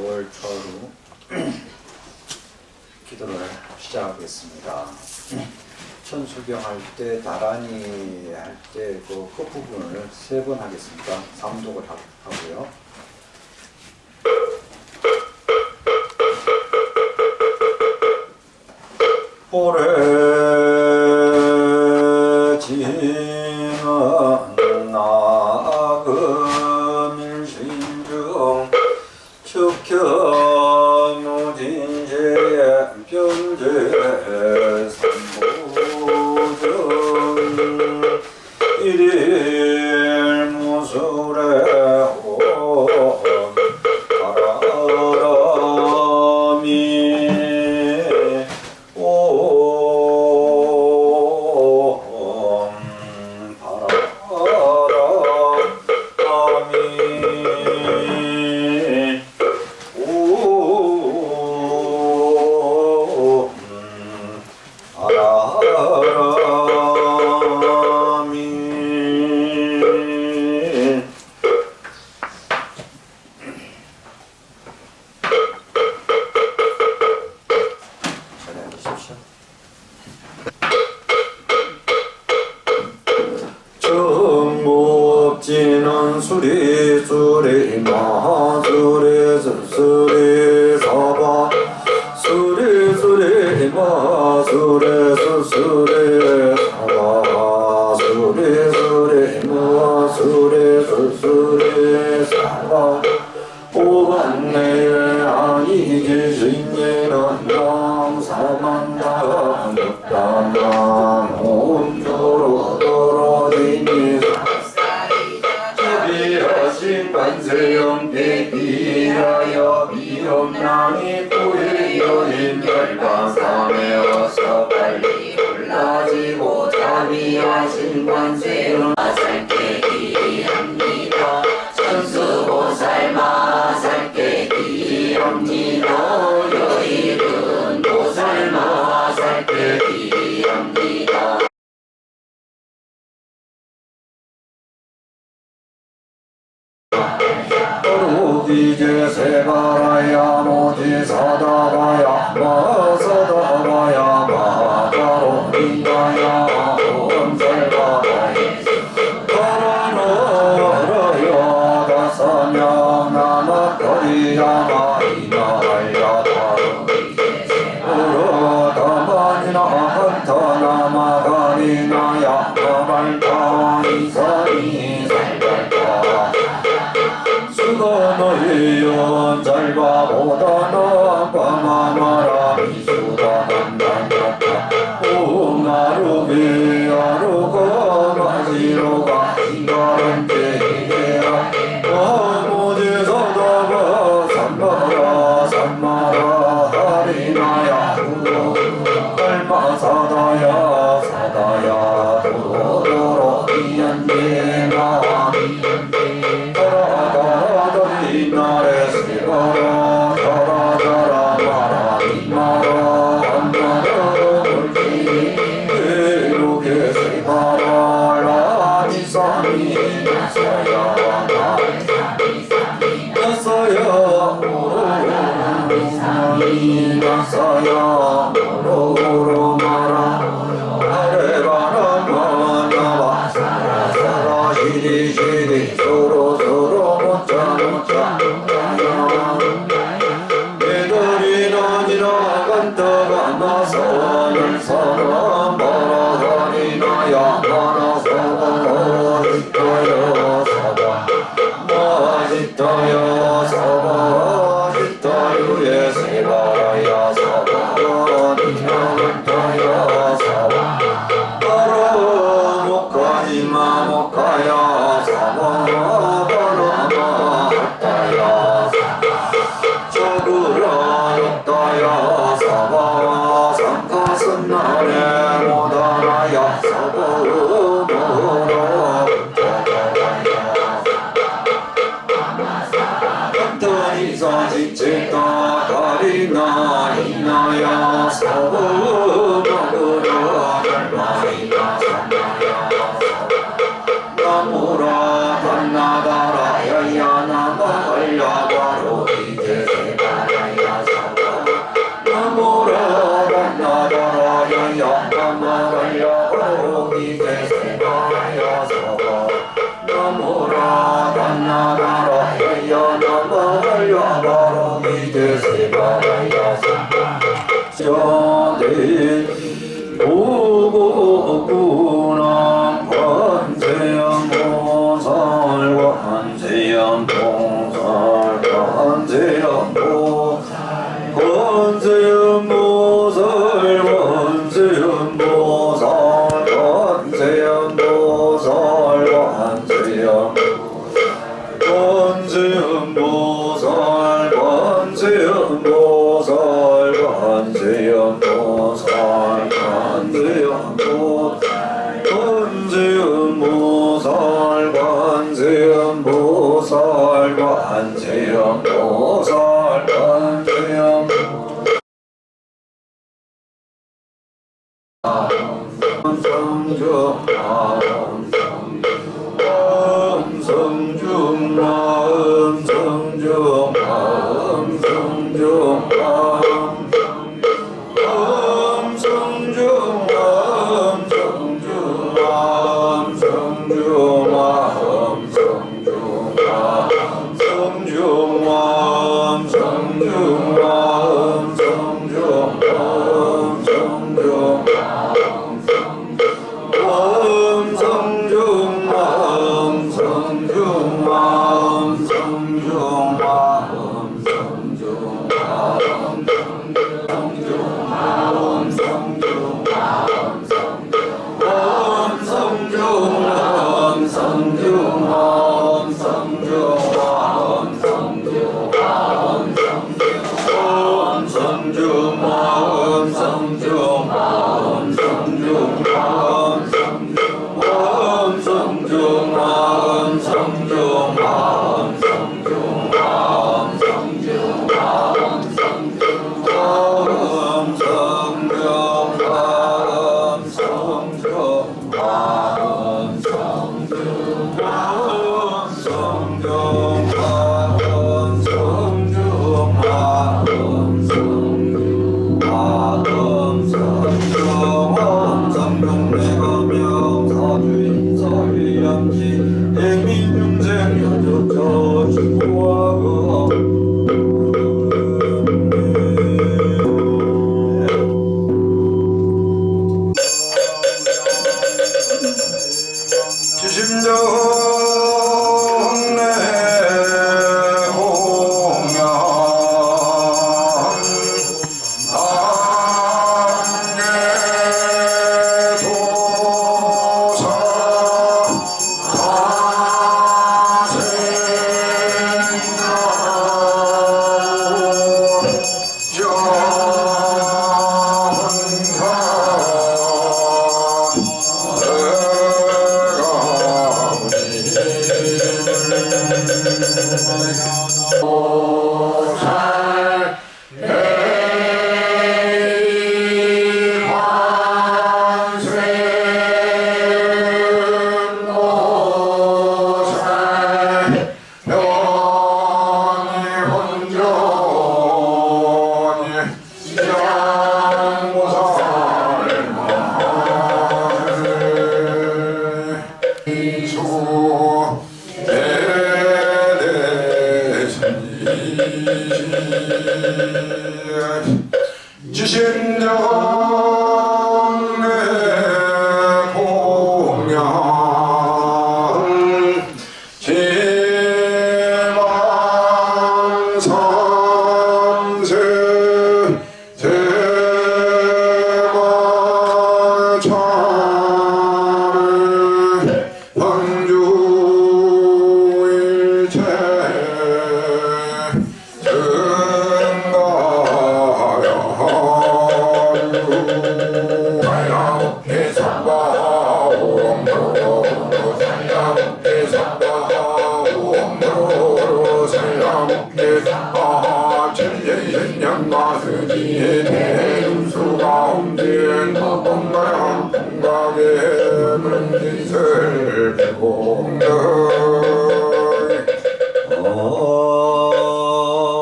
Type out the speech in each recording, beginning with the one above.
월초로 기도를 시작하겠습니다. 천수경 할 때, 다란이 할 때 그 끝부분을 3번 하겠습니다. 삼독을 하고요. 오래지는 나금일신중 축현무진제 변제 삼보정 일일무술에 온 바람이 정목지는 수리 수리 마수리 수리 사바 수리 수리 마수리 수리 사바 수리 수리 마수리 수리 사바 오반내에 아니기 신예는 남사만다 묵다남 온도로 떨어지니 비하신 반세영대 비하여 비험난이 구해여인 열반삼에어서 빨리 올라지고 자비하신 관세음 살게 기합니다. 천수보살 마살게 기합니다. 여일은 보살 마살게 기합니다. 이제 세바라야 모지 사다바야 마사다바야 마가로니다야 엄살바바야 바라노라야 다사냥 나마거리야 마이나야 우러다만이나 한타나마가리나야 마발타 이사니 살발타 수고너희연 잘바보다 나빠마마라 미수다 한단났다 오마루비 아루고 마지로가 인가란제이라 아무지서다가 삼마라 삼마라 하리나야 우로 얼마사다야 사다야 도로도로 이연제나 이날에 시거라 저라저라 마라 이마라 안마라 돌지 이렇게 시바라 라미사미 나서야 나서야 오로미사미 나서야 오로오로 마라 아래바라 마나와 사라사라 시리시리 소로소로 못자 내들이 나니라 간다가 나서는 사람 바라가리나야 나나서가 멋있다여 사바 멋있다여 사바 멋있다유에 세바라야 사바 니나간다여 사바 바로 못가지마 못가야 사바 바라마 했다야 저그라였다야 사바 삼가선날에 못알아야 사바모라 간단히사 지체다 가리나 이나야 사바모라 달마이나 삼나야 나무라 반나다라 야야나마 걸려바로 이제 나무라야고 이제세바야서고 나무라 단나라라 해야 나무라야고 이제세바야서고 오고구나 관세음 보살 관세음 보살 관세음 보살 관세음 보살 관세음 보살 관세음 보살 관세음 관세음 보살 관세음 보살 관세음 보살 관세음 보살 관세음 보살 관세음 보살 관세음 성중 마음 성중 마음 성중 마음 성중 마음 성중 마음 성중 마음 성중 마음 성중 마음 성중 마음 성중 마음 성중 마음 성중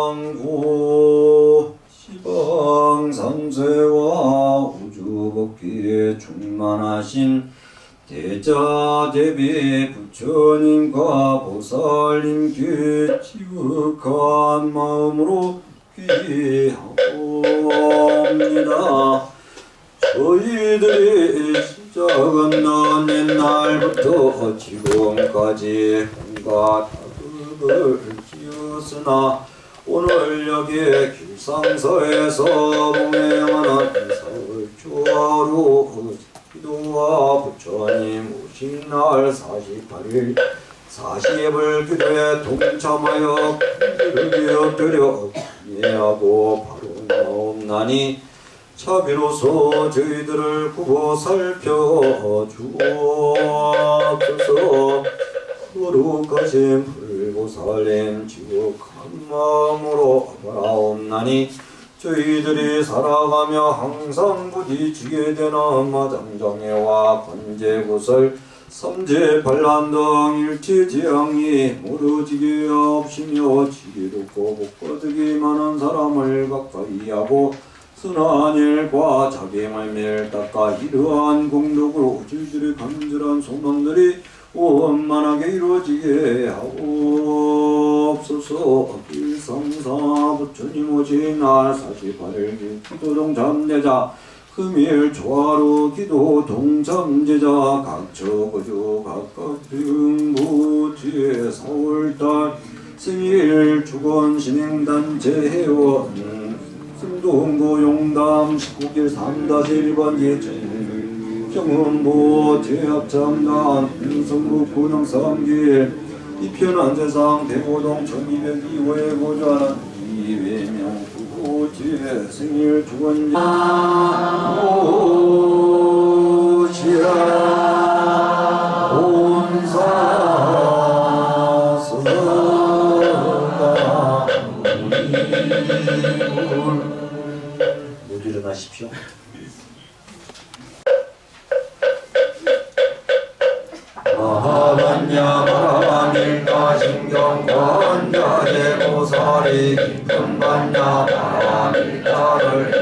안구 시방 삼세와 우주 복귀에 충만하신 대자대비 부처님과 보살님께 지극한 마음으로 귀하옵니다. 저희들이 시작은 옛날부터 지금까지 온갖 악을 지었으나 오늘 여기 길상서에서 봉행하는 설주하루 기도와 부처님 오신 날 48일 40을 기도에 동참하여 기도를 드려 이해하고 바로 나옵나니 자비로서 저희들을 구보 살펴주옵소서. 거룩하신 불보살님 지극한 마음으로 바라옵나니 저희들이 살아가며 항상 부딪히게 되는 마장장애와 관제구설 삼재반란 등 일체지향이 무너지게 없으며 지혜롭고 복거득이 많은 사람을 가까이하고 선한 일과 자비행을 매일 닦아 이러한 공덕으로 저희들의 간절한 소망들이 원만하게 이루어지게 하옵소서. 일성사 부처님 오신 날 48일 기도 동참제자 금일 조화로 기도 동참제자 각처거주 각각 등부지의 4월달 생일 축원 진행단체 회원 승동고 용담 19길 3-1번 예정 정음보 제합참단 성북 군영삼길 이편한 세상 대고동 1202호에 거주하는 이회명 부고지의 생일 축원자 오시라 온사서가 모두 일어나십시오. 마하반야바라밀가 신경관자재보살이 깊은반야바라밀가를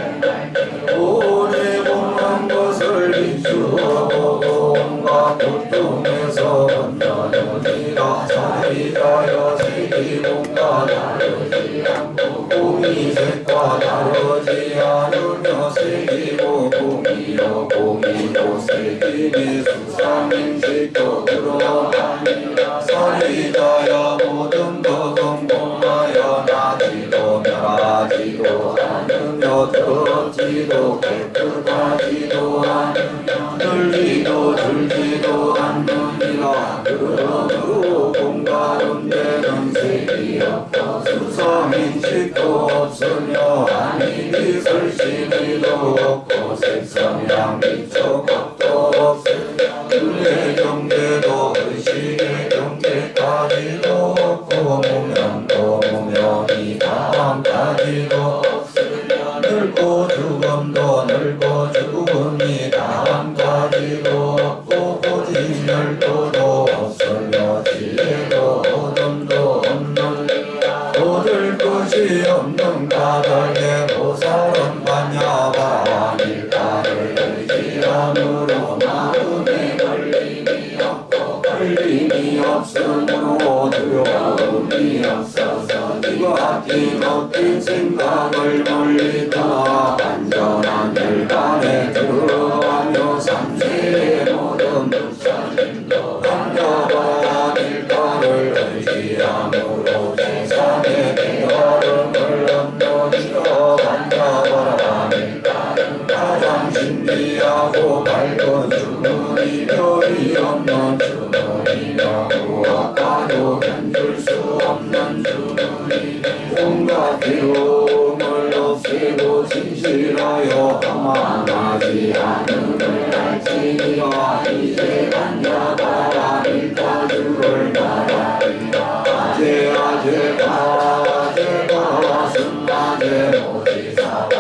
오래 공한 것을 비추어보고 온갖 고통에서 건너느니라. 사리자여 세기공과 다르지 않고 공이색과 다르지 않으며 세기고 공이요 공이요 세기니 수상인식도 그러하니라. 사리자여 모든 덕은 공하여 나지도 멸하지도 않으며 더럽지도 깨끗하지도 않으며 늘지도 들지도 않느니라. 그러므로 공가운데는 색이 없고 수성인식도 없으며 아니니 설심이도 없고 색성이랑 미처것도 없으며 근래 경계도 의식의 경계까지도 없고 무명도 무명이 다함까지도 없으며 늙고 죽음도 늙고 죽음이 다함까지도 없고 오직 멸도도 없으며 지혜도 어둠도 없느니라. 얻을 것이 없는 까닭에 보살은 반야바 밀가를 의지함으로 마음에 걸림이 없고 걸림이 없으므로 두려움이 없어서 이와 아낌없긴 생각을 멀리 떠나 완전한 열반에 들어가며 삼세의 모든 부처님도 반야바 밀가를 의지함으로 세상의 깨달음을 얻느니라. 반야바 밀가는 가장 신비하고 밝은 주문이 별이 없는 주문이며 무엇과도 견줄 수 없는 주문이 온갖 괴로움을 없애고 진실하여 험한하지 않음을 알지니라. 이제 반야바 밀가주를 말하리라. 아제아제바라제바라 승마제 모지사바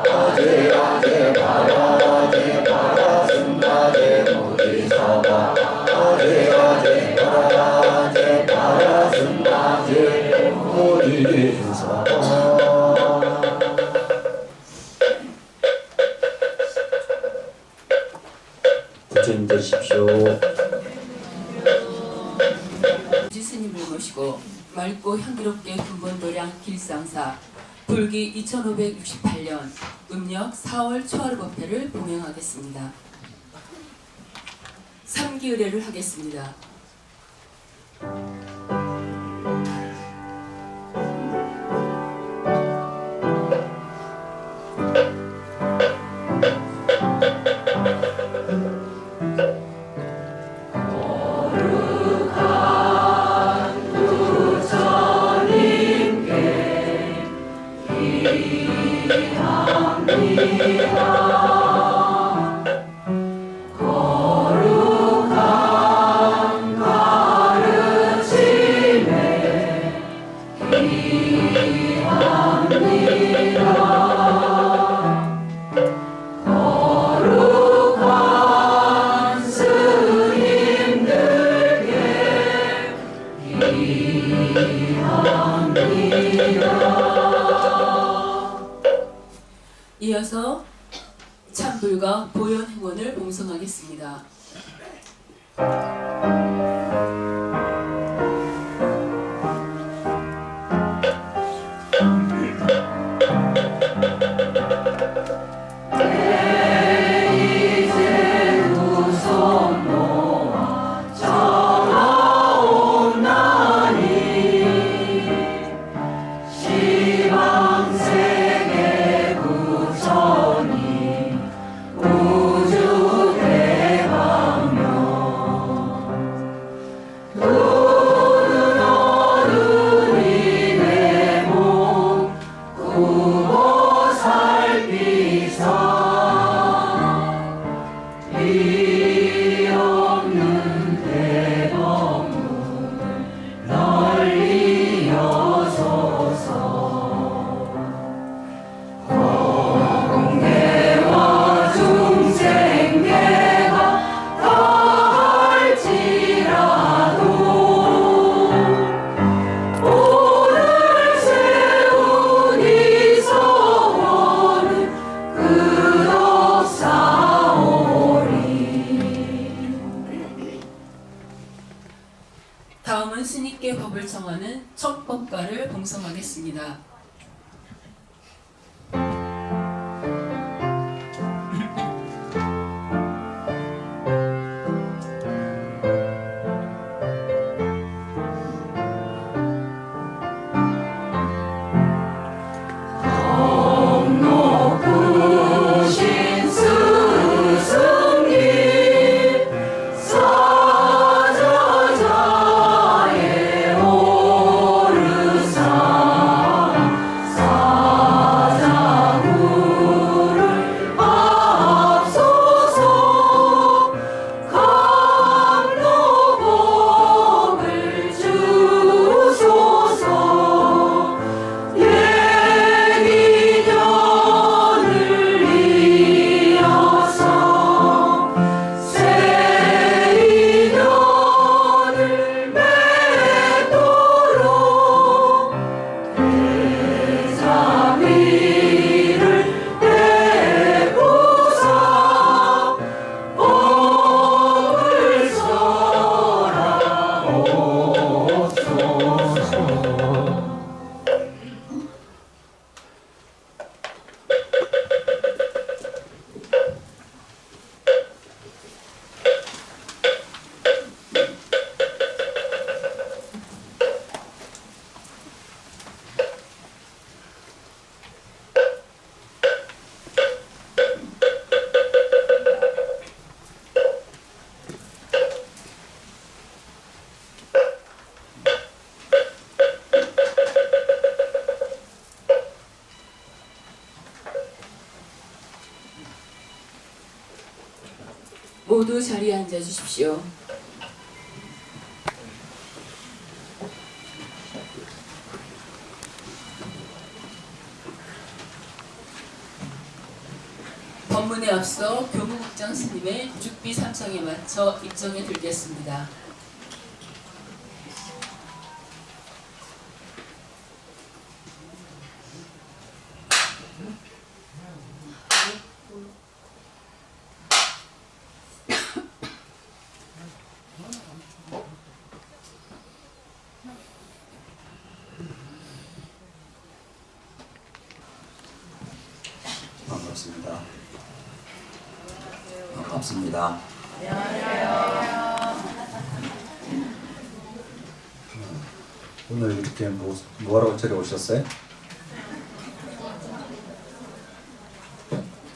아제아제바라제바라 승마제 모지사바 아제아제바라제바라 승마제 모지사바 주님되십시오. 스님을 모시고 맑고 향기롭게 군번도량 길상사 불기 2568년 음력 4월 초하루법회를 봉행하겠습니다. 3기 의례를 하겠습니다. 이어서 찬불과 보현행원을 봉송하겠습니다. 다음은 스님께 법을 청하는 첫 법가를 봉송하겠습니다. 모두 자리에 앉아 주십시오. 법문에 앞서 교무국장 스님의 죽비 삼청에 맞춰 입정해 드리겠습니다. 반갑습니다. 오늘 이렇게 뭐하러 저리 오셨어요?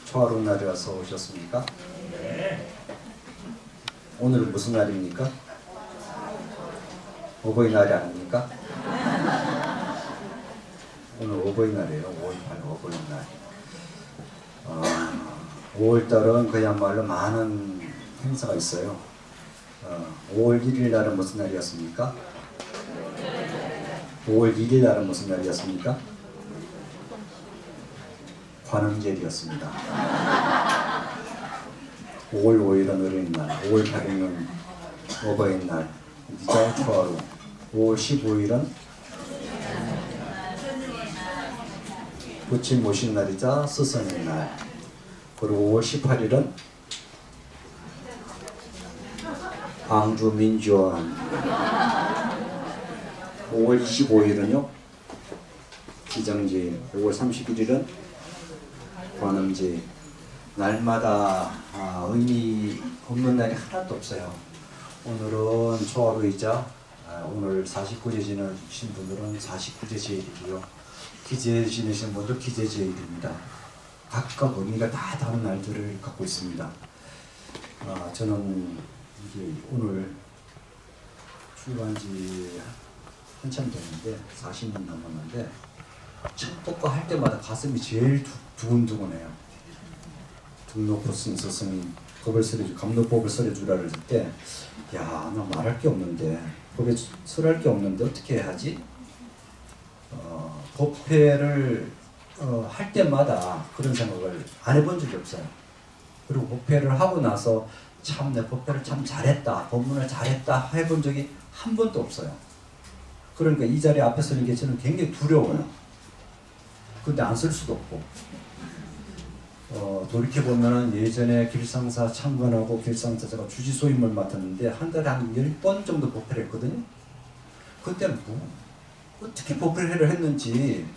초하루 날이라서 오셨습니까? 오늘은 무슨 날입니까? 어버이날이 아닙니까? 오늘 어버이날이에요. 5.18 어버이날. 5월달은 그야말로 많은 행사가 있어요. 5월 1일 날은 무슨 날이었습니까? 5월 1일 날은 무슨 날이었습니까? 관음절이었습니다. 5월 5일은 어린이날, 5월 8일은 어버이날, 이자 초하루, 5월 15일은 부친 모신 날이자 스승의 날, 그리고 5월 18일은 광주 민주원, 5월 25일은요 기정지, 5월 31일은 관음지. 날마다 의미 없는 날이 하나도 없어요. 오늘은 초하루이자 오늘 49제 지내신 분들은 49제 제일이고요. 기제 지내신 분들 기제 제일입니다. 각각 의미가 다 다른 날들을 갖고 있습니다. 저는 이제 오늘 출가한 지 한참 됐는데 40년 넘었는데 첫 복과 할 때마다 가슴이 제일 두근두근해요. 등록부 쓴 스승이 법을 설해주, 감로법을 설해주라 그럴 때, 야, 나 말할 게 없는데, 법에 설할 게 없는데 어떻게 해야 하지? 법회를 할 때마다 그런 생각을 안 해본 적이 없어요. 그리고 법회를 하고 나서 참 내 법회를 참 잘했다, 법문을 잘했다 해본 적이 한 번도 없어요. 그러니까 이 자리 앞에 서는 게 저는 굉장히 두려워요. 근데 안 쓸 수도 없고. 돌이켜보면 예전에 길상사 창건하고 길상사 제가 주지소임을 맡았는데 한 달에 한 10번 정도 법회를 했거든요. 그때는 뭐 어떻게 법회를 했는지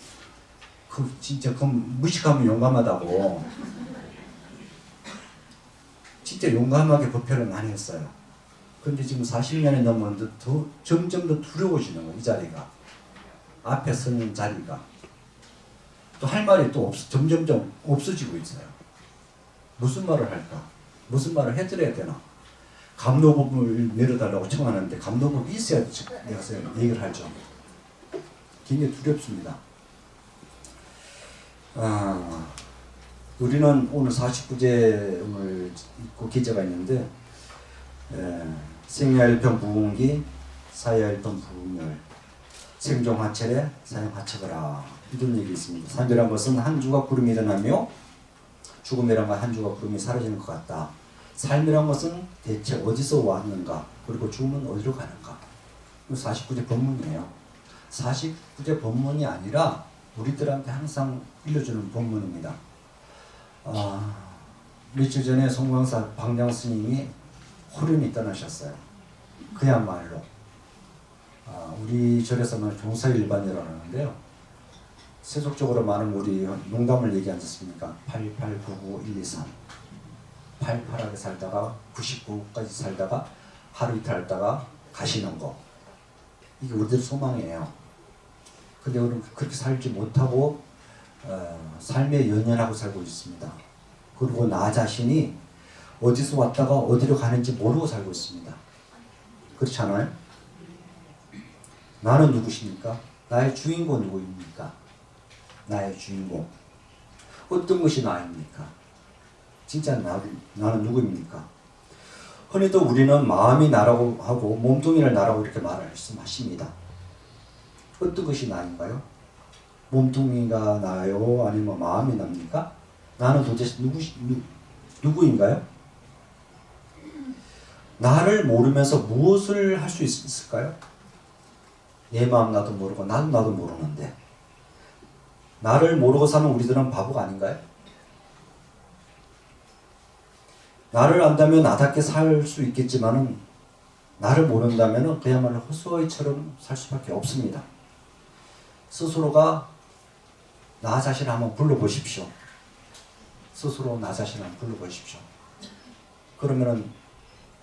진짜 무식하면 용감하다고 진짜 용감하게 법회를 많이 했어요. 근데 지금 40년이 넘었는데 점점 더 두려워지는 거예요. 이 자리가 앞에 서는 자리가 또 할 말이 또 점점점 없어지고 있어요. 무슨 말을 할까? 무슨 말을 해드려야 되나? 감로법을 내려달라고 청하는데 감로법이 있어야 내가 얘기를 하죠. 굉장히 두렵습니다. 우리는 오늘 49제를 읽고 기제가 있는데 생야일편 부흥기, 사야일편 부흥열, 생종화철에 사용하처더라. 이런 얘기 있습니다. 삶이란 것은 한 주가 구름이 일어나며 죽음이란 건 한 주가 구름이 사라지는 것 같다. 삶이란 것은 대체 어디서 왔는가? 그리고 죽음은 어디로 가는가? 49제 법문이에요. 49제 법문이 아니라 우리들한테 항상 일러주는 법문입니다. 며칠 전에 송광사 방장 스님이 호련히 떠나셨어요. 그야말로 우리 절에서는 종사일반이라고 하는데요. 세속적으로 많은 우리 농담을 얘기하지 않습니까? 88, 99, 123 88하게 살다가 99까지 살다가 하루 이틀 살다가 가시는 거, 이게 우리들 소망이에요. 근데 우리는 그렇게 살지 못하고 삶에 연연하고 살고 있습니다. 그리고 나 자신이 어디서 왔다가 어디로 가는지 모르고 살고 있습니다. 그렇잖아요? 나는 누구십니까? 나의 주인공 누구입니까? 나의 주인공. 어떤 것이 나입니까? 진짜 나는 누구입니까? 흔히도 우리는 마음이 나라고 하고 몸뚱이를 나라고 이렇게 말씀하십니다. 어떤 것이 나인가요? 몸뚱이가 나요? 아니면 마음이 납니까? 나는 도대체 누구인가요? 나를 모르면서 무엇을 할 수 있을까요? 내 마음 나도 모르고 나도 모르는데 나를 모르고 사는 우리들은 바보가 아닌가요? 나를 안다면 나답게 살 수 있겠지만은 나를 모른다면 그야말로 허수아이처럼 살 수밖에 없습니다. 스스로가 나 자신을 한번 불러보십시오. 스스로 나 자신을 한번 불러보십시오. 그러면은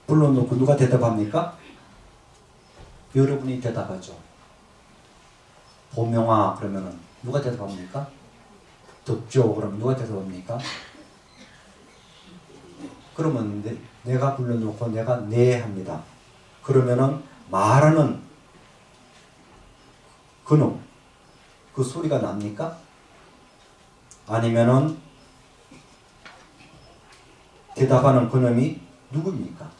불러놓고 누가 대답합니까? 여러분이 대답하죠. 보명아 그러면은 누가 대답합니까? 덥죠 그러면 누가 대답합니까? 그러면 내가 불러놓고 내가 네 합니다. 그러면은 말하는 그놈 그 소리가 납니까? 아니면은 대답하는 그놈이 누구입니까?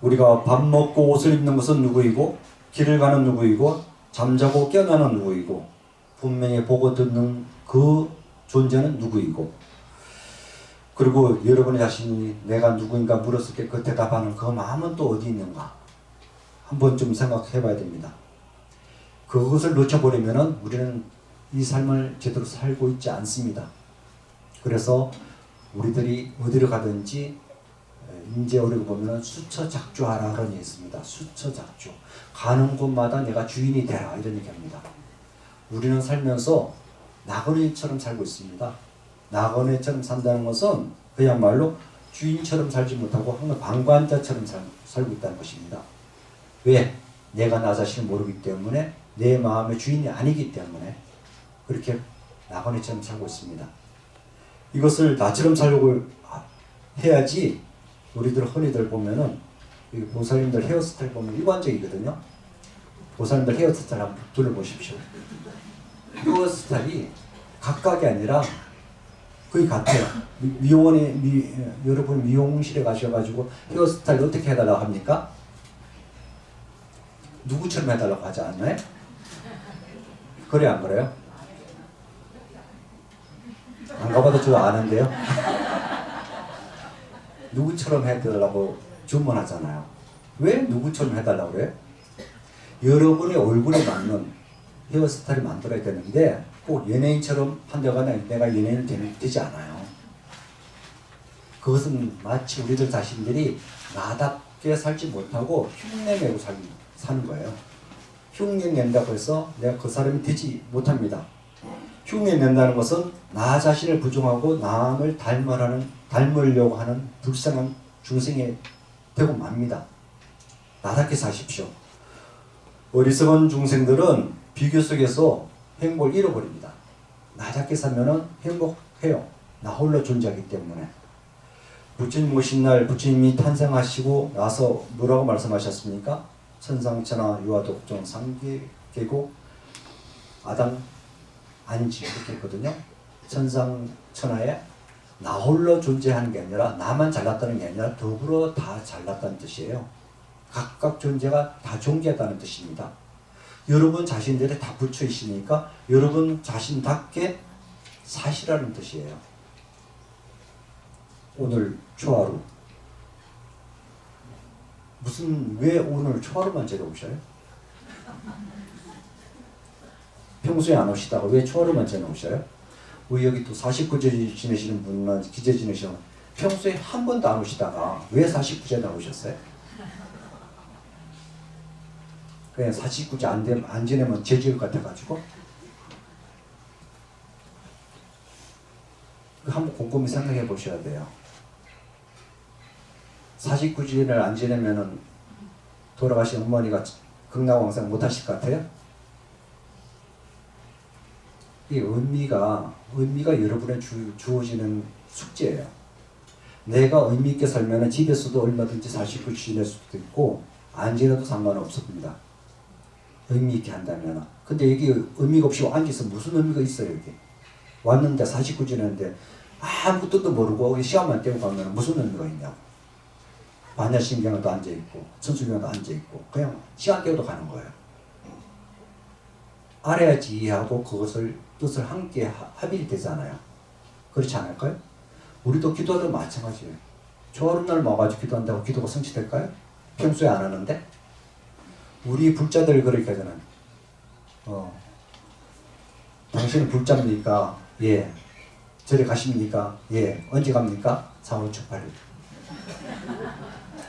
우리가 밥 먹고 옷을 입는 것은 누구이고 길을 가는 누구이고 잠자고 깨어나는 누구이고 분명히 보고 듣는 그 존재는 누구이고 그리고 여러분의 자신이 내가 누구인가 물었을 때 그 대답하는 그 마음은 또 어디 있는가 한번 좀 생각해 봐야 됩니다. 그것을 놓쳐버리면 우리는 이 삶을 제대로 살고 있지 않습니다. 그래서 우리들이 어디를 가든지 이제 우리가 보면 수처작주하라 그런 얘기 있습니다. 수처작주. 가는 곳마다 내가 주인이 되라 이런 얘기합니다. 우리는 살면서 나그네처럼 살고 있습니다. 나그네처럼 산다는 것은 그야말로 주인처럼 살지 못하고 항상 방관자처럼 살고 있다는 것입니다. 왜? 내가 나 자신을 모르기 때문에 내 마음의 주인이 아니기 때문에 그렇게 나그네처럼 살고 있습니다. 이것을 나처럼 살려고 해야지 우리들 흔히들 보면은 보살님들 헤어스타일 보면 일관적이거든요. 보살님들 헤어스타일 한번 둘러보십시오. 헤어스타일이 각각이 아니라 거의 같아요. 여러분 미용실에 가셔가지고 헤어스타일 어떻게 해달라고 합니까? 누구처럼 해달라고 하지 않나요? 그래 안 그래요? 안 가봐도 저도 아는데요. 누구처럼 해달라고 주문하잖아요. 왜 누구처럼 해달라고 그래요? 여러분의 얼굴에 맞는 헤어스타일을 만들어야 되는데 꼭 연예인처럼 한다고 내가 연예인 되지 않아요. 그것은 마치 우리들 자신들이 나답게 살지 못하고 흉내내고 사는 거예요. 흉내 낸다고 해서 내가 그 사람이 되지 못합니다. 흉내 낸다는 것은 나 자신을 부정하고 남을 닮으려고 하는 불쌍한 중생이 되고 맙니다. 나답게 사십시오. 어리석은 중생들은 비교 속에서 행복을 잃어버립니다. 나답게 살면은 행복해요. 나 홀로 존재하기 때문에. 부처님 오신 날 부처님이 탄생하시고 나서 뭐라고 말씀하셨습니까? 천상천하 유아독종 상계계곡 아당 안지 이렇게 했거든요. 천상천하에 나 홀로 존재하는 게 아니라 나만 잘났다는 게 아니라 더불어 다 잘났다는 뜻이에요. 각각 존재가 다 존귀하다는 뜻입니다. 여러분 자신들이 다 부처이시니까 여러분 자신답게 사시라는 뜻이에요. 오늘 초하루 왜 오늘 초하루만 지내오셔요? 평소에 안 오시다가 왜 초하루만 지내오셔요? 우리 여기 또 49제 지내시는 분은 기재 지내시는 평소에 한 번도 안 오시다가 왜 49제 나오셨어요? 그냥 49제 안 지내면 죄질 같아가지고 한번 곰곰이 생각해 보셔야 돼요. 49주일을 안 지내면은 돌아가신 어머니가 극락왕상 못 하실 것 같아요? 이 의미가 여러분의 주어지는 숙제예요. 내가 의미 있게 살면은 집에서도 얼마든지 49주 지낼 수도 있고 안 지내도 상관없습니다. 의미 있게 한다면. 근데 여기 의미가 없이 앉아서 무슨 의미가 있어요, 여기? 왔는데 49주 지냈는데 아무 뜻도 모르고 시간만 때우고 가면 무슨 의미가 있냐고. 반야신경도 앉아있고 천수경도 앉아있고 그냥 시간 때우도 가는 거예요. 알아야지 이해하고 그것을 뜻을 함께 합일이 되잖아요. 그렇지 않을까요? 우리도 기도하도 마찬가지예요. 초하루 날 와가지고 기도한다고 기도가 성취될까요? 평소에 안 하는데? 우리 불자들 그렇게 하잖아요. 당신은 불자입니까? 예. 절에 가십니까? 예. 언제 갑니까? 4월 초 8일.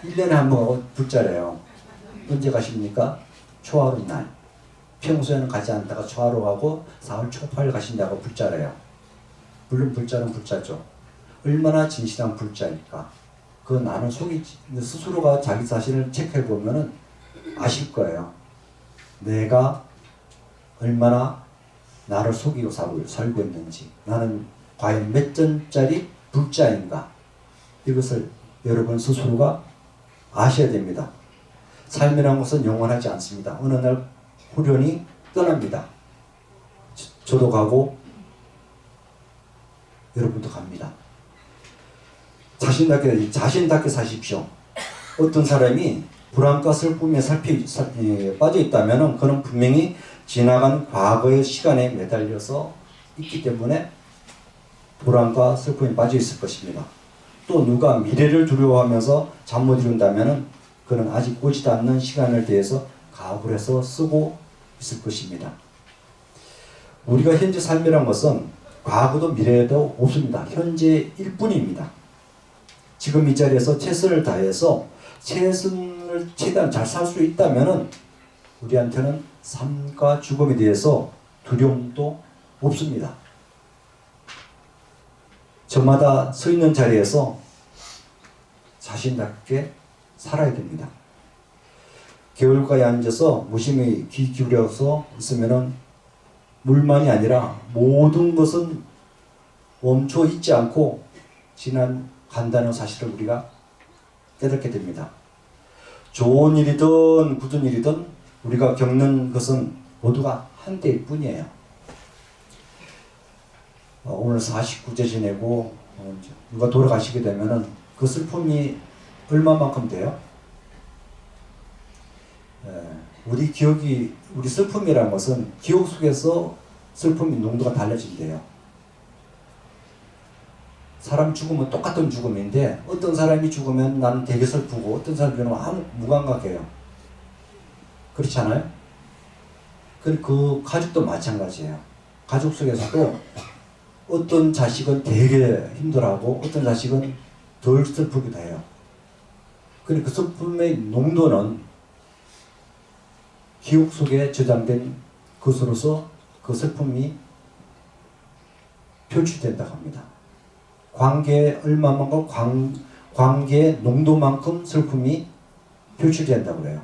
1년에 한 번 불자래요. 언제 가십니까? 초하루 날. 평소에는 가지 않다가 초하루 가고 4월 초 8일 가신다고 불자래요. 물론 불자는 불자죠. 얼마나 진실한 불자일까. 그 나는 스스로가 자기 자신을 체크해 보면은 아실 거예요. 내가 얼마나 나를 속이고 살고 있는지, 나는 과연 몇 전짜리 불자인가, 이것을 여러분 스스로가 아셔야 됩니다. 삶이라는 것은 영원하지 않습니다. 어느 날 후련히 떠납니다. 저도 가고 여러분도 갑니다. 자신답게 사십시오. 어떤 사람이 불안과 슬픔에 빠져 있다면 그는 분명히 지나간 과거의 시간에 매달려서 있기 때문에 불안과 슬픔에 빠져 있을 것입니다. 또 누가 미래를 두려워하면서 잠 못 이룬다면 그는 아직 오지도 않는 시간을 대해서 가불해서 쓰고 있을 것입니다. 우리가 현재 삶이란 것은 과거도 미래도 없습니다. 현재일 뿐입니다. 지금 이 자리에서 최선을 다해서 최선을 최대한 잘 살 수 있다면 우리한테는 삶과 죽음에 대해서 두려움도 없습니다. 저마다 서 있는 자리에서 자신답게 살아야 됩니다. 개울가에 앉아서 무심히 귀 기울여서 있으면은 물만이 아니라 모든 것은 멈춰 있지 않고 간다는 사실을 우리가 깨닫게 됩니다. 좋은 일이든 굳은 일이든 우리가 겪는 것은 모두가 한때일 뿐이에요. 오늘 49제 지내고 누가 돌아가시게 되면은 그 슬픔이 얼마만큼 돼요? 우리 슬픔이라는 것은 기억 속에서 슬픔의 농도가 달라진대요. 사람 죽으면 똑같은 죽음인데 어떤 사람이 죽으면 나는 되게 슬프고 어떤 사람이 죽으면 아무 무감각해요. 그렇지 않아요? 그 가족도 마찬가지예요. 가족 속에서도 어떤 자식은 되게 힘들어하고 어떤 자식은 덜 슬프기도 해요. 그 슬픔의 농도는 기억 속에 저장된 것으로서 그 슬픔이 표출된다고 합니다. 관계의 얼마만큼 관계의 농도만큼 슬픔이 표출된다고 그래요.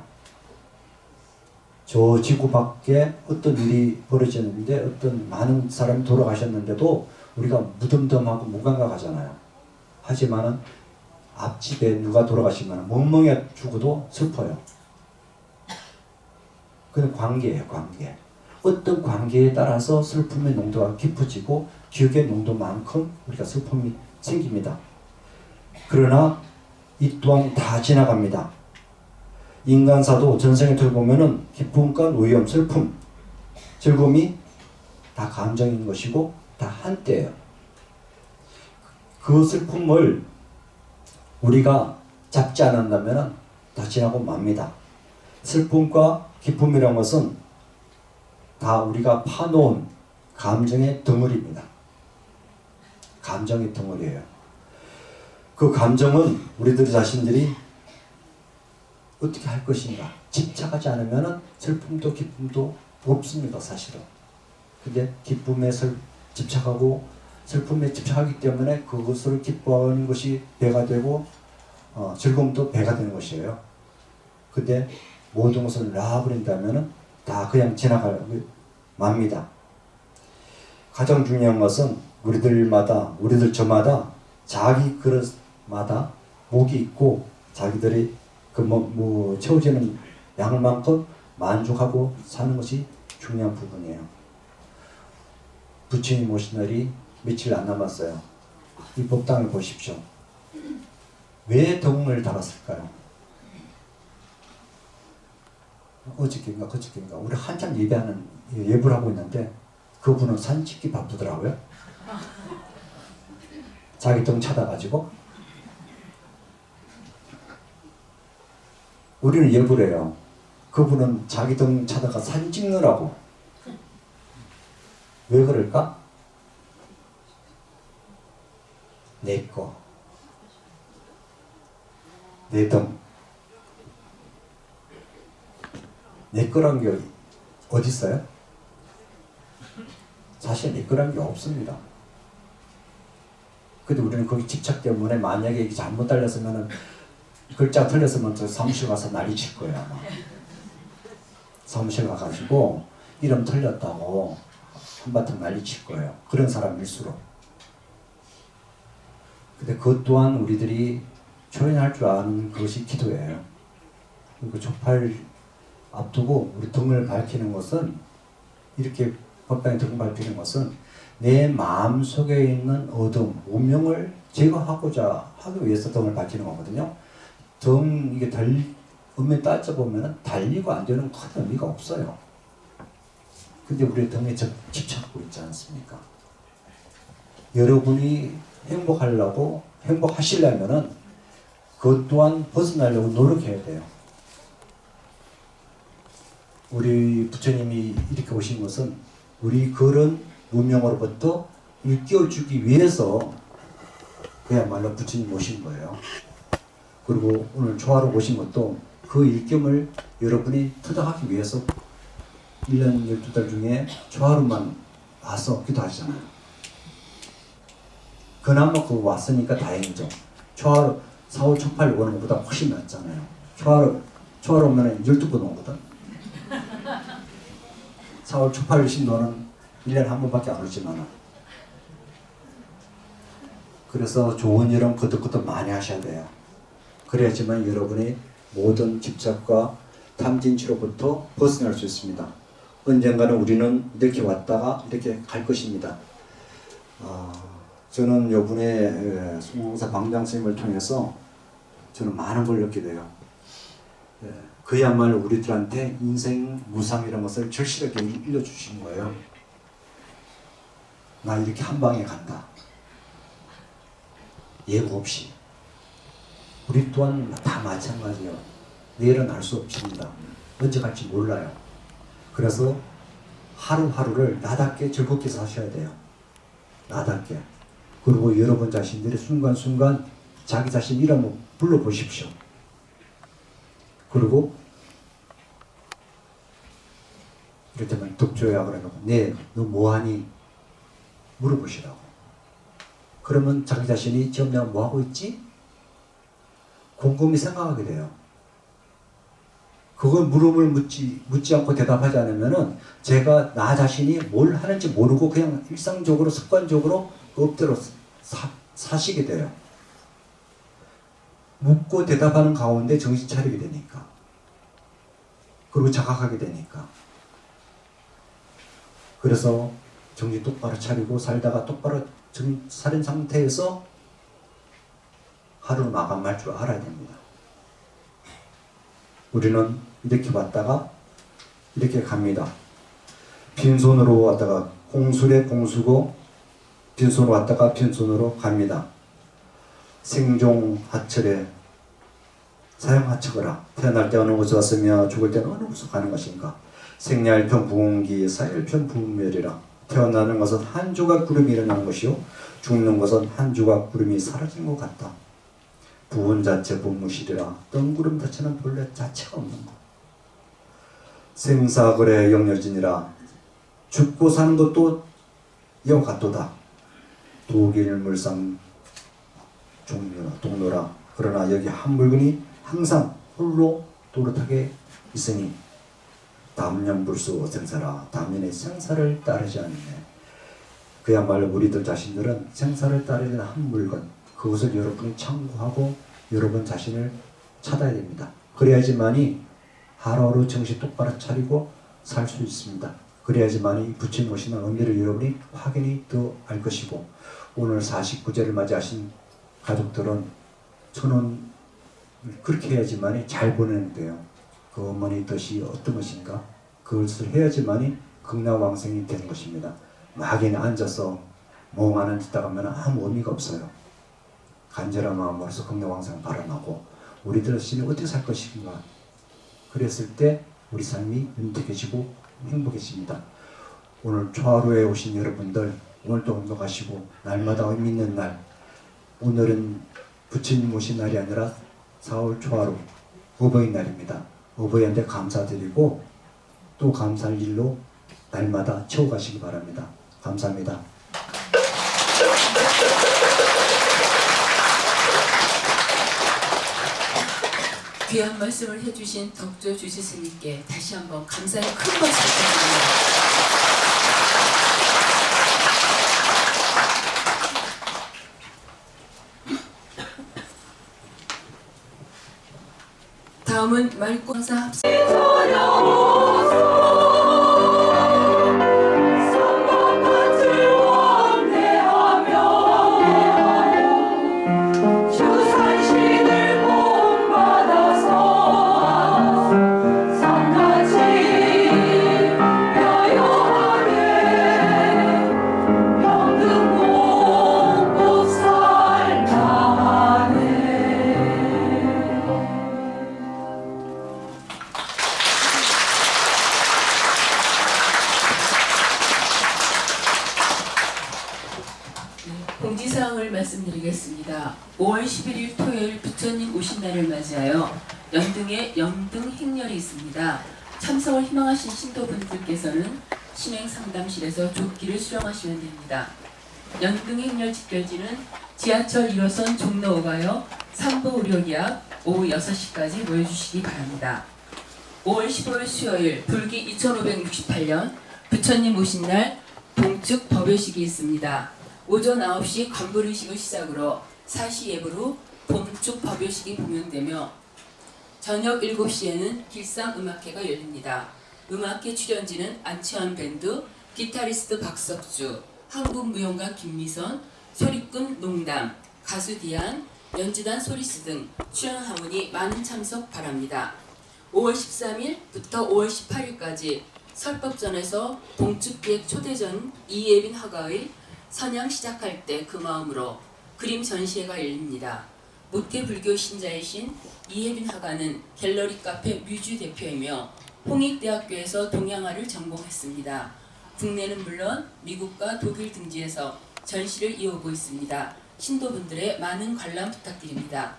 저 지구 밖에 어떤 일이 벌어졌는데 어떤 많은 사람이 돌아가셨는데도 우리가 무덤덤하고 무감각하잖아요. 하지만은 앞집에 누가 돌아가시면 멍멍해 죽어도 슬퍼요. 그건 관계예요, 관계. 어떤 관계에 따라서 슬픔의 농도가 깊어지고 기억의 농도만큼 우리가 슬픔이 생깁니다. 그러나 이 또한 다 지나갑니다. 인간사도 전생에 들어보면은 기쁨과 노염, 슬픔, 즐거움이 다 감정인 것이고 다 한때예요. 그 슬픔을 우리가 잡지 않는다면 다 지나고 맙니다. 슬픔과 기쁨이라는 것은 다 우리가 파놓은 감정의 덩어리입니다. 감정의 덩어리예요. 그 감정은 우리들 자신들이 어떻게 할 것인가 집착하지 않으면 슬픔도 기쁨도 없습니다. 사실은. 근데 기쁨에 집착하고 슬픔에 집착하기 때문에 그것을 기뻐하는 것이 배가 되고 즐거움도 배가 되는 것이에요. 근데 모든 것을 놔버린다면 다 그냥 지나가고 맙니다. 가장 중요한 것은 우리들 저마다 자기 그릇마다 목이 있고 자기들이 채워지는 양만큼 만족하고 사는 것이 중요한 부분이에요. 부처님 오신 날이 며칠 안 남았어요. 이 법당을 보십시오. 왜 덕문을 달았을까요? 어저께인가 그저께인가 우리 한참 예불 하고 있는데 그분은 사진 찍기 바쁘더라고요. 자기 등 찾아가지고. 우리는 예불 해요. 그분은 자기 등 찾아가 사진 찍느라고. 왜 그럴까? 내 거. 내 등. 내 거란 게 어디 있어요? 사실 내 거란 게 없습니다. 근데 우리는 거기 집착 때문에 만약에 이게 잘못 달렸으면은 글자 틀렸으면 저 사무실 가서 난리 칠 거예요 아마. 사무실 가가지고 이름 틀렸다고 한바탕 난리 칠 거예요. 그런 사람일수록. 근데 그것 또한 우리들이 초연할 줄 아는 그것이 기도예요. 그리고 촛팔 앞두고 우리 등을 밝히는 것은 이렇게 법당에 등을 밝히는 것은 내 마음 속에 있는 어둠, 운명을 제거하고자 하기 위해서 등을 밝히는 거거든요. 등 이게 엄밀히 따져보면 달리고 안 되는 큰 의미가 없어요. 근데 우리 등에 집착하고 있지 않습니까? 여러분이 행복하시려면은 그것 또한 벗어나려고 노력해야 돼요. 우리 부처님이 이렇게 오신 것은 우리 그런 문명으로부터 일깨워주기 위해서 그야말로 부처님 오신 거예요. 그리고 오늘 초하루 오신 것도 그 일겸을 여러분이 터득하기 위해서 1년 12달 중에 초하루만 와서 기도하시잖아요. 그나마 그거 왔으니까 다행이죠. 초하루 4월 초8일 오는 것보다 훨씬 낫잖아요. 초하루 오면 12번 오거든. 4월 초8일 신도는 1년에 한 번밖에 안 오지만 그래서 좋은 여름 거듭거듭 많이 하셔야 돼요. 그래야지만 여러분의 모든 집착과 탐진치로부터 벗어날 수 있습니다. 언젠가는 우리는 이렇게 왔다가 이렇게 갈 것입니다. 저는 요번에 송공사 방장 스님을 통해서 저는 많은 걸 느끼게 돼요. 그야말로 우리들한테 인생 무상이라는 것을 절실하게 일러주신 거예요. 나 이렇게 한 방에 간다. 예고 없이. 우리 또한 다 마찬가지예요. 내일은 알 수 없습니다. 언제 갈지 몰라요. 그래서 하루하루를 나답게 즐겁게 사셔야 돼요. 나답게. 그리고 여러분 자신들이 순간순간 자기 자신 이름 불러보십시오. 그리고 이럴 때만 덕조야 그러면 네, 너 뭐하니? 물어보시라고. 그러면 자기 자신이 지금 내가 뭐하고 있지? 곰곰이 생각하게 돼요. 그걸 물음을 묻지 않고 대답하지 않으면은 제가 나 자신이 뭘 하는지 모르고 그냥 일상적으로 습관적으로 엎드려 사시게 돼요. 묻고 대답하는 가운데 정신 차리게 되니까. 그리고 자각하게 되니까. 그래서 정신 똑바로 차리고 살다가 똑바로 정신 차린 상태에서 하루 마감할 줄 알아야 됩니다. 우리는 이렇게 왔다가 이렇게 갑니다. 빈손으로 왔다가 공술에 공수고 빈손으로 왔다가 빈손으로 갑니다. 생종하철에 사용하처거라. 태어날 때 어느 곳에 왔으며 죽을 때는 어느 곳에 가는 것인가. 생야일편 부흥기 사일편 부흥멸이라. 태어나는 것은 한 조각 구름이 일어나는 것이요 죽는 것은 한 조각 구름이 사라진 것 같다. 부분 자체 본무실이라. 뜬구름 자체는 본래 자체가 없는 것. 생사거래 영여진이라. 죽고 사는 것도 이와 같도다. 독일물상 종묘라 동로라. 그러나 여기 한 물건이 항상 홀로 또렷하게 있으니 담년불수 생사라. 담년의 생사를 따르지 않네. 그야말로 우리들 자신들은 생사를 따르는 한 물건, 그것을 여러분이 참고하고 여러분 자신을 찾아야 됩니다. 그래야지만이 하루하루 정신 똑바로 차리고 살 수 있습니다. 그래야지만이 부처님 오시는 의미를 여러분이 확연히 더 알 것이고, 오늘 49제를 맞이하신 가족들은 천원 그렇게 해야지만이 잘 보내는데요. 그 어머니 뜻이 어떤 것인가? 그것을 해야지만이 극락왕생이 되는 것입니다. 막연히 앉아서 멍하는 짓 하면 아무 의미가 없어요. 간절한 마음으로서 극락왕생 바라나고 우리들 자신이 어떻게 살 것인가? 그랬을 때 우리 삶이 윤택해지고 행복해집니다. 오늘 초하루에 오신 여러분들, 오늘도 운동하시고 날마다 의미 있는 날, 오늘은 부처님 오신 날이 아니라 4월 초하루 어버이날입니다. 어버이한테 감사드리고 또 감사할 일로 날마다 채워가시기 바랍니다. 감사합니다. 귀한 말씀을 해주신 덕조 주지스님께 다시 한번 감사의 큰 박수 부탁드립니다. 다음은 말고사 합성 공지사항을 말씀드리겠습니다. 5월 11일 토요일 부처님 오신 날을 맞이하여 연등에 연등 행렬이 있습니다. 참석을 희망하신 신도분들께서는 신행상담실에서 조끼를 수령하시면 됩니다. 연등 행렬 직결지는 지하철 1호선 종로 5가역 3부 의료기 앞 오후 6시까지 모여주시기 바랍니다. 5월 15일 수요일 불기 2568년 부처님 오신 날 동측 법요식이 있습니다. 오전 9시 관불의식을 시작으로 사시 예부로 봄축 법요식이 공연되며 저녁 7시에는 길상음악회가 열립니다. 음악회 출연진은 안치환 밴드, 기타리스트 박석주, 한국무용가 김미선, 소리꾼 농담, 가수 디안, 연주단 소리스 등 출연하오니 많은 참석 바랍니다. 5월 13일부터 5월 18일까지 설법전에서 동축기획 초대전 이예빈 화가의 선양 시작할 때 그 마음으로 그림 전시회가 열립니다. 모태불교 신자이신 이혜빈 화가는 갤러리 카페 뮤즈 대표이며 홍익대학교에서 동양화를 전공했습니다. 국내는 물론 미국과 독일 등지에서 전시를 이어오고 있습니다. 신도분들의 많은 관람 부탁드립니다.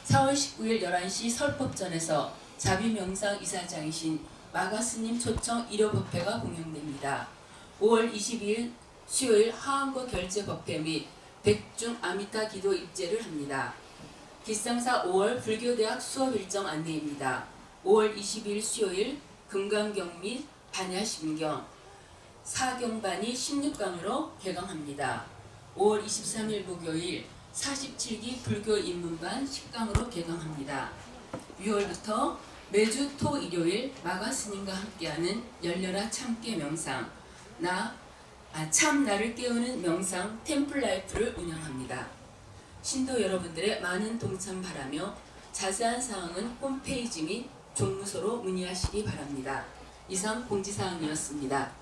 4월 19일 11시 설법전에서 자비명상 이사장이신 마가스님 초청 일요법회가 공연됩니다. 5월 22일 수요일 하원고 결제법회 및 백중 아미타 기도 입제를 합니다. 길상사 5월 불교대학 수업 일정 안내입니다. 5월 20일 수요일 금강경 및 반야심경 4경반이 16강으로 개강합니다. 5월 23일 목요일 47기 불교 입문반 10강으로 개강합니다. 6월부터 매주 토 일요일 마가스님과 함께하는 열려라 참깨 명상 참 나를 깨우는 명상 템플라이프를 운영합니다. 신도 여러분들의 많은 동참 바라며 자세한 사항은 홈페이지 및 종무소로 문의하시기 바랍니다. 이상 공지사항이었습니다.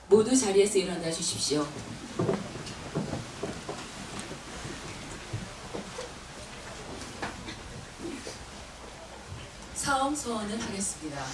모두 자리에서 일어나 주십시오. 사업 소원을 하겠습니다.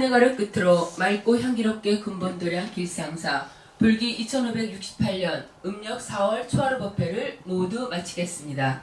산행가를 끝으로 맑고 향기롭게 근본도량 길상사 불기 2568년 음력 4월 초하루 법회를 모두 마치겠습니다.